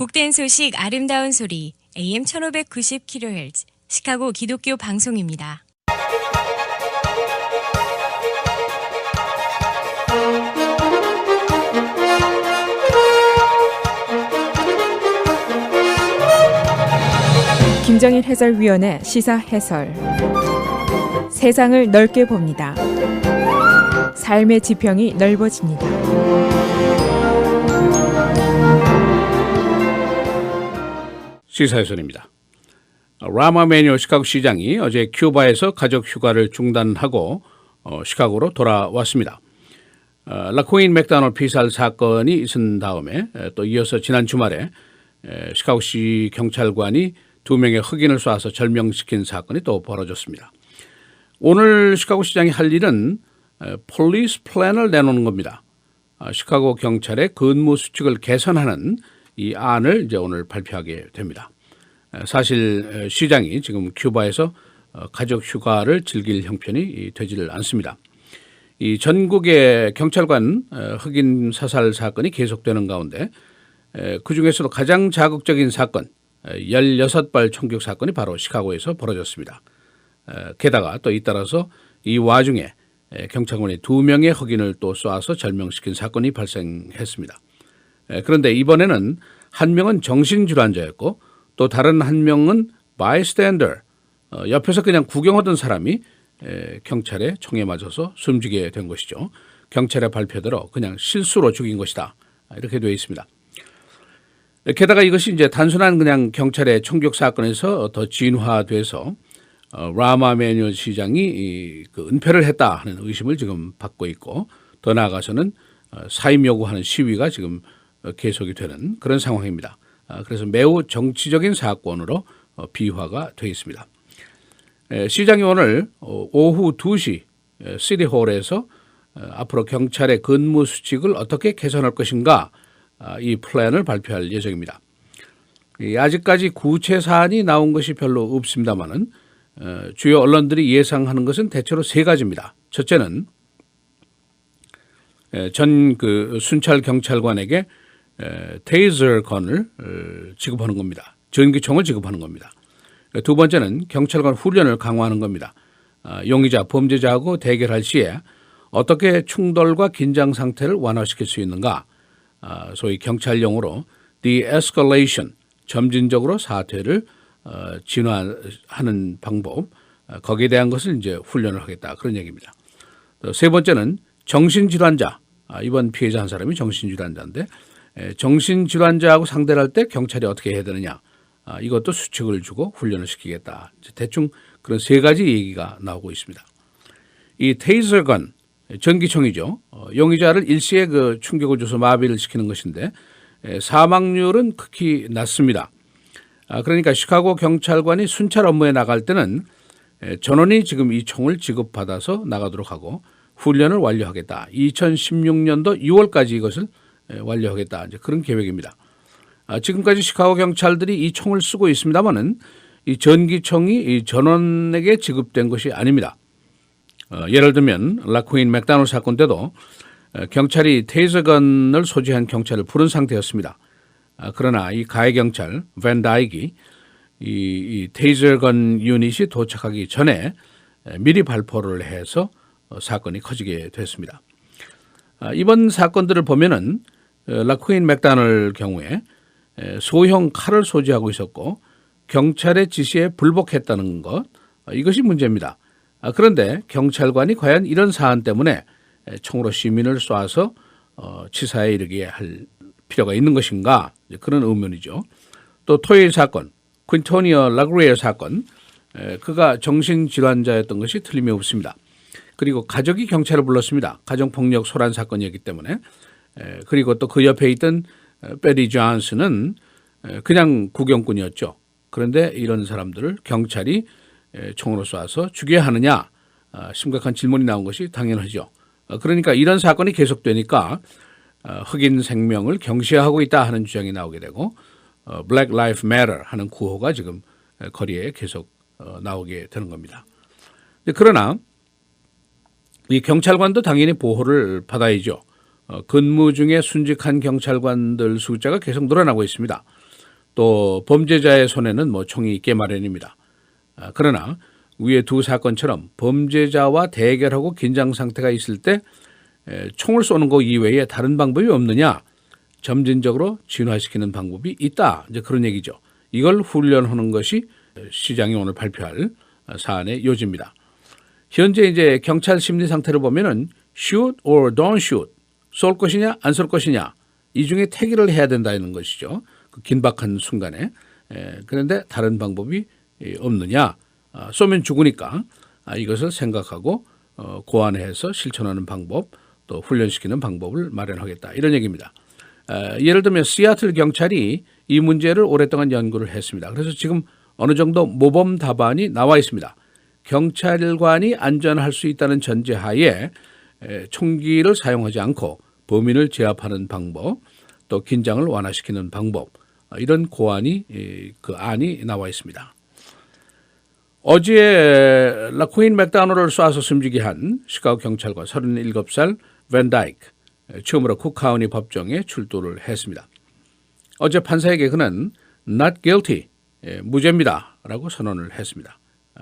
복된 소식 아름다운 소리 AM 1590kHz 시카고 기독교 방송입니다. 김정일 해설위원의 시사 해설. 세상을 넓게 봅니다. 삶의 지평이 넓어집니다. 시사해설입니다. 라마 에마뉴엘 시카고 시장이 어제 큐바에서 가족 휴가를 중단하고 시카고로 돌아왔습니다. 라코인 맥다널 피살 사건이 있은 다음에 또 이어서 지난 주말에 시카고시 경찰관이 2명의 흑인을 쏴서 절명시킨 사건이 또 벌어졌습니다. 오늘 시카고 시장이 할 일은 폴리스 플랜을 내놓는 겁니다. 시카고 경찰의 근무 수칙을 개선하는 이 안을 이제 오늘 발표하게 됩니다. 사실 시장이 지금 큐바에서 가족 휴가를 즐길 형편이 되지를 않습니다. 이 전국의 경찰관 흑인 사살 사건이 계속되는 가운데 그중에서도 가장 자극적인 사건 16발 총격 사건이 바로 시카고에서 벌어졌습니다. 게다가 또 잇따라서 이 와중에 경찰관이 2명의 흑인을 또 쏴서 절명시킨 사건이 발생했습니다. 그런데 이번에는 한 명은 정신질환자였고 또 다른 한 명은 bystander, 옆에서 그냥 구경하던 사람이 경찰의 총에 맞아서 숨지게 된 것이죠. 경찰의 발표대로 그냥 실수로 죽인 것이다. 이렇게 되어 있습니다. 게다가 이것이 이제 단순한 그냥 경찰의 총격 사건에서 더 진화돼서 라마 에마뉴엘 시장이 그 은폐를 했다 하는 의심을 지금 받고 있고 더 나아가서는 사임 요구하는 시위가 지금 계속이 되는 그런 상황입니다. 그래서 매우 정치적인 사건으로 비화가 되어 있습니다. 시장이 오늘 오후 2시 시티홀에서 앞으로 경찰의 근무 수칙을 어떻게 개선할 것인가 이 플랜을 발표할 예정입니다. 아직까지 구체 사안이 나온 것이 별로 없습니다만은 주요 언론들이 예상하는 것은 대체로 3가지입니다. 첫째는 전 그 순찰 경찰관에게 테이저 건을 지급하는 겁니다. 전기총을 지급하는 겁니다. 두 번째는 경찰관 훈련을 강화하는 겁니다. 용의자, 범죄자하고 대결할 시에 어떻게 충돌과 긴장 상태를 완화시킬 수 있는가, 소위 경찰용어로 de-escalation, 점진적으로 사태를 진화하는 방법, 거기에 대한 것을 이제 훈련을 하겠다 그런 얘기입니다. 또 세 번째는 정신질환자, 이번 피해자 한 사람이 정신질환자인데 정신질환자하고 상대를 할 때 경찰이 어떻게 해야 되느냐, 이것도 수칙을 주고 훈련을 시키겠다. 대충 그런 3가지 얘기가 나오고 있습니다. 이 테이저건, 전기총이죠. 용의자를 일시에 그 충격을 줘서 마비를 시키는 것인데 사망률은 극히 낮습니다. 그러니까 시카고 경찰관이 순찰 업무에 나갈 때는 전원이 지금 이 총을 지급받아서 나가도록 하고 훈련을 완료하겠다. 2016년도 6월까지 이것을 완료하겠다. 이제 그런 계획입니다. 지금까지 시카고 경찰들이 이 총을 쓰고 있습니다만은 이 전기총이 이 전원에게 지급된 것이 아닙니다. 예를 들면 라코인 맥다널 사건 때도 경찰이 테이저건을 소지한 경찰을 부른 상태였습니다. 그러나 이 가해 경찰 밴 다이기 이 테이저건 유닛이 도착하기 전에 미리 발포를 해서 사건이 커지게 됐습니다. 이번 사건들을 보면은 라코인 맥다널 경우에 소형 칼을 소지하고 있었고 경찰의 지시에 불복했다는 것, 이것이 문제입니다. 그런데 경찰관이 과연 이런 사안 때문에 총으로 시민을 쏴서 치사에 이르게 할 필요가 있는 것인가, 그런 의문이죠. 또 토요일 사건, 퀸토니어 라그레어 사건, 그가 정신질환자였던 것이 틀림이 없습니다. 그리고 가족이 경찰을 불렀습니다. 가정폭력 소란 사건이었기 때문에. 그리고 또 그 옆에 있던 베리 존슨은 그냥 구경꾼이었죠. 그런데 이런 사람들을 경찰이 총으로 쏴서 죽여야 하느냐, 심각한 질문이 나온 것이 당연하죠. 그러니까 이런 사건이 계속되니까 흑인 생명을 경시하고 있다 하는 주장이 나오게 되고 Black Lives Matter 하는 구호가 지금 거리에 계속 나오게 되는 겁니다. 그러나 이 경찰관도 당연히 보호를 받아야죠. 근무 중에 순직한 경찰관들 숫자가 계속 늘어나고 있습니다. 또 범죄자의 손에는 뭐 총이 있게 마련입니다. 그러나 위의 두 사건처럼 범죄자와 대결하고 긴장 상태가 있을 때 총을 쏘는 것 이외에 다른 방법이 없느냐? 점진적으로 진화시키는 방법이 있다. 이제 그런 얘기죠. 이걸 훈련하는 것이 시장이 오늘 발표할 사안의 요지입니다. 현재 이제 경찰 심리 상태를 보면은 shoot or don't shoot, 쏠 것이냐 안 쏠 것이냐 이 중에 택일을 해야 된다는 것이죠. 그 긴박한 순간에. 그런데 다른 방법이 없느냐? 쏘면 죽으니까 이것을 생각하고 고안해서 실천하는 방법, 또 훈련시키는 방법을 마련하겠다 이런 얘기입니다. 예를 들면 시애틀 경찰이 이 문제를 오랫동안 연구를 했습니다. 그래서 지금 어느 정도 모범 답안이 나와 있습니다. 경찰관이 안전할 수 있다는 전제하에 총기를 사용하지 않고 범인을 제압하는 방법, 또 긴장을 완화시키는 방법, 이런 고안이 그 안이 나와 있습니다. 어제 라코인 맥다노를 쏴서 숨지게 한 시카고 경찰관 37살 밴 다이크, 처음으로 쿡카운티 법정에 출두를 했습니다. 어제 판사에게 그는 not guilty, 무죄입니다 라고 선언을 했습니다.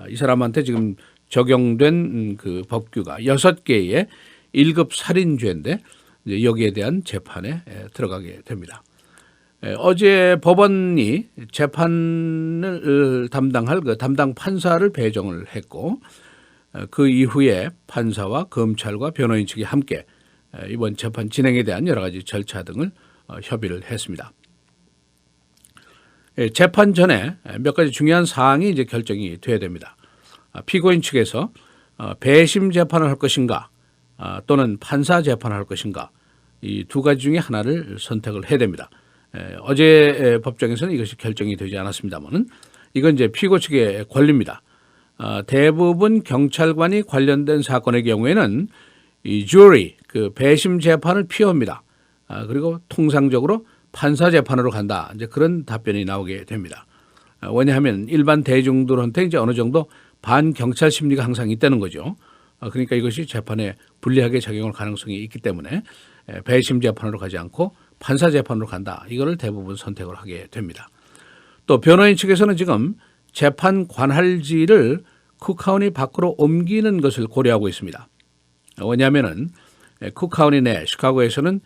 이 사람한테 지금 적용된 그 법규가 6개의 1급 살인죄인데 여기에 대한 재판에 들어가게 됩니다. 어제 법원이 재판을 담당할 그 담당 판사를 배정을 했고 그 이후에 판사와 검찰과 변호인 측이 함께 이번 재판 진행에 대한 여러 가지 절차 등을 협의를 했습니다. 재판 전에 몇 가지 중요한 사항이 이제 결정이 돼야 됩니다. 피고인 측에서 배심 재판을 할 것인가 또는 판사 재판을 할 것인가 이 두 가지 중에 하나를 선택을 해야 됩니다. 어제 법정에서는 이것이 결정이 되지 않았습니다만은 이건 이제 피고 측의 권리입니다. 대부분 경찰관이 관련된 사건의 경우에는 이 jury, 그 배심 재판을 피합니다. 그리고 통상적으로 판사 재판으로 간다. 이제 그런 답변이 나오게 됩니다. 왜냐하면 일반 대중들한테 이제 어느 정도 반경찰 심리가 항상 있다는 거죠. 그러니까 이것이 재판에 불리하게 작용할 가능성이 있기 때문에 배심 재판으로 가지 않고 판사 재판으로 간다. 이거를 대부분 선택을 하게 됩니다. 또 변호인 측에서는 지금 재판 관할지를 쿡카운티 밖으로 옮기는 것을 고려하고 있습니다. 왜냐하면은 쿡카운티 내 시카고에서는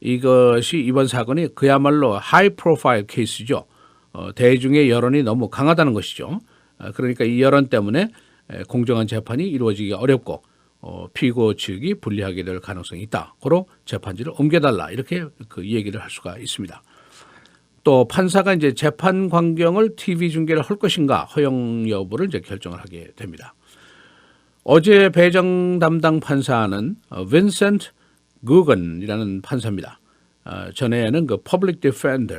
이것이 이번 사건이 그야말로 하이 프로파일 케이스죠. 대중의 여론이 너무 강하다는 것이죠. 그러니까 이 여론 때문에 공정한 재판이 이루어지기 어렵고 피고 측이 불리하게 될 가능성이 있다. 고로 재판지를 옮겨달라 이렇게 그 얘기를 할 수가 있습니다. 또 판사가 이제 재판 광경을 TV 중계를 할 것인가 허용 여부를 이제 결정을 하게 됩니다. 어제 배정 담당 판사는 빈센트 구건이라는 판사입니다. 전에는 그 퍼블릭 디펜더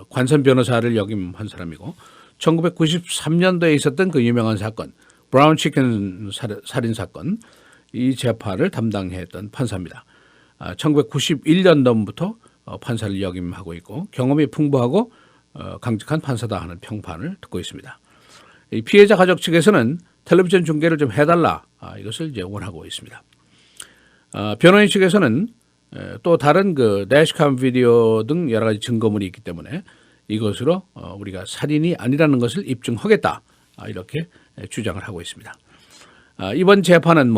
관선 변호사를 역임한 사람이고 1993년도에 있었던 그 유명한 사건 브라운 치킨 살인 사건 이 재판을 담당했던 판사입니다. 1991년도부터 판사를 역임하고 있고 경험이 풍부하고 강직한 판사다 하는 평판을 듣고 있습니다. 이 피해자 가족 측에서는 텔레비전 중계를 좀 해달라 이것을 이제 원하고 있습니다. 변호인 측에서는 또 다른 그 대시캠 비디오 등 여러 가지 증거물이 있기 때문에 이것으로 우리가 살인이 아니라는 것을 입증하겠다 이렇게 주장을 하고 있습니다. 이번 재판은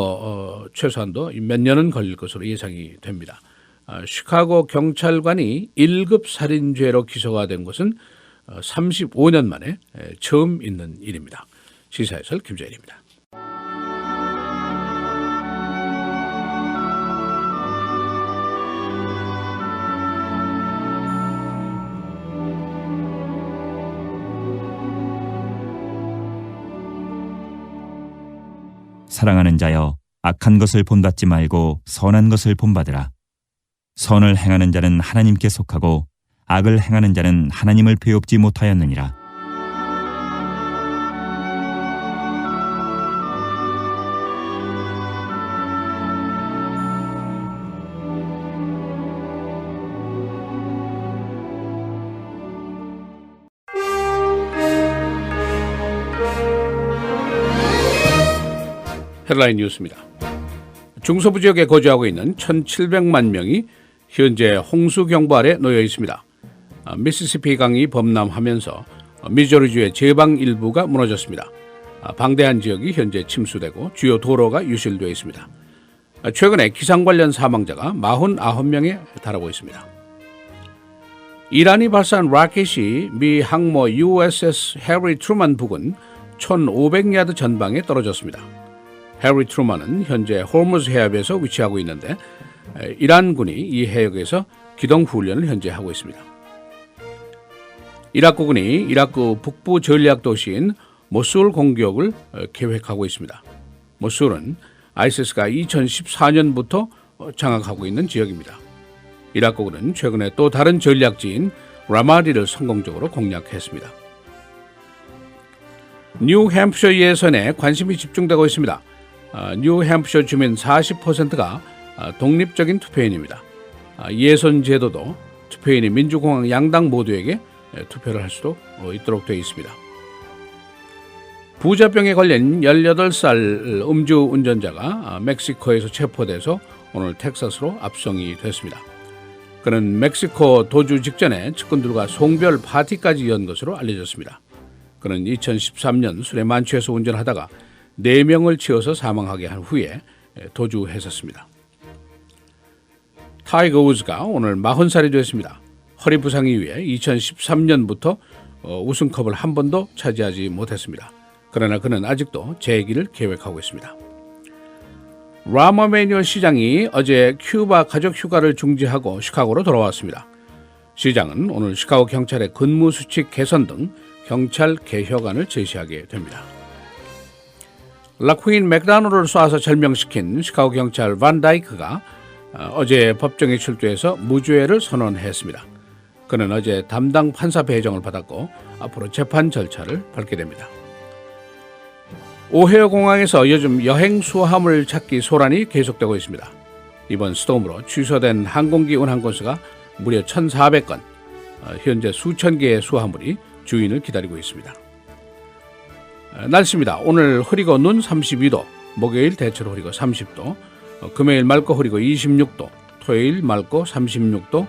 최소한도 몇 년은 걸릴 것으로 예상이 됩니다. 시카고 경찰관이 1급 살인죄로 기소가 된 것은 35년 만에 처음 있는 일입니다. 시사해설 김재일입니다. 사랑하는 자여, 악한 것을 본받지 말고 선한 것을 본받으라. 선을 행하는 자는 하나님께 속하고 악을 행하는 자는 하나님을 배웁지 못하였느니라. 헤드라인 뉴스입니다. 중서부 지역에 거주하고 있는 1,700만 명이 현재 홍수 경보 아래 놓여 있습니다. 미시시피 강이 범람하면서 미주리주의 제방 일부가 무너졌습니다. 방대한 지역이 현재 침수되고 주요 도로가 유실되어 있습니다. 최근에 기상 관련 사망자가 49명에 달하고 있습니다. 이란이 발사한 라켓이 미 항모 USS 해리 트루먼 부근 1,500야드 전방에 떨어졌습니다. 해리 트루먼은 현재 호르무즈 해협에서 위치하고 있는데 이란군이 이 해역에서 기동 훈련을 현재 하고 있습니다. 이라크군이 이라크 북부 전략 도시인 모술 공격을 계획하고 있습니다. 모술은 아이시스가 2014년부터 장악하고 있는 지역입니다. 이라크군은 최근에 또 다른 전략지인 라마디를 성공적으로 공략했습니다. 뉴햄프셔 예선에 관심이 집중되고 있습니다. 뉴햄프셔 주민 40%가 독립적인 투표인입니다. 예선 제도도 투표인이 민주공화 양당 모두에게 투표를 할 수도 있도록 되어 있습니다. 부자병에 걸린 18살 음주 운전자가 멕시코에서 체포돼서 오늘 텍사스로 압송이 됐습니다. 그는 멕시코 도주 직전에 측근들과 송별 파티까지 연 것으로 알려졌습니다. 그는 2013년 술에 만취해서 운전하다가 4명을 치어서 사망하게 한 후에 도주했었습니다. 타이거 우즈가 오늘 40살이 됐습니다. 허리 부상 이후에 2013년부터 우승컵을 한 번도 차지하지 못했습니다. 그러나 그는 아직도 재기를 계획하고 있습니다. 라모 매뉴얼 시장이 어제 큐바 가족 휴가를 중지하고 시카고로 돌아왔습니다. 시장은 오늘 시카고 경찰의 근무 수칙 개선 등 경찰 개혁안을 제시하게 됩니다. 라퀸 맥다노를 쏴서 절명시킨 시카고 경찰 반 다이크가 어제 법정에 출두해서 무죄를 선언했습니다. 그는 어제 담당 판사 배정을 받았고 앞으로 재판 절차를 밟게 됩니다. 오헤어 공항에서 요즘 여행 수화물 찾기 소란이 계속되고 있습니다. 이번 스톰으로 취소된 항공기 운항 건수가 무려 1,400건, 현재 수천 개의 수화물이 주인을 기다리고 있습니다. 날씨입니다. 오늘 흐리고 눈 32도, 목요일 대체로 흐리고 30도, 금요일 맑고 흐리고 26도, 토요일 맑고 36도,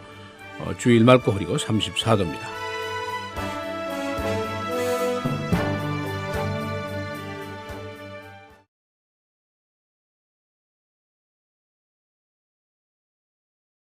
주일 맑고 흐리고 34도입니다.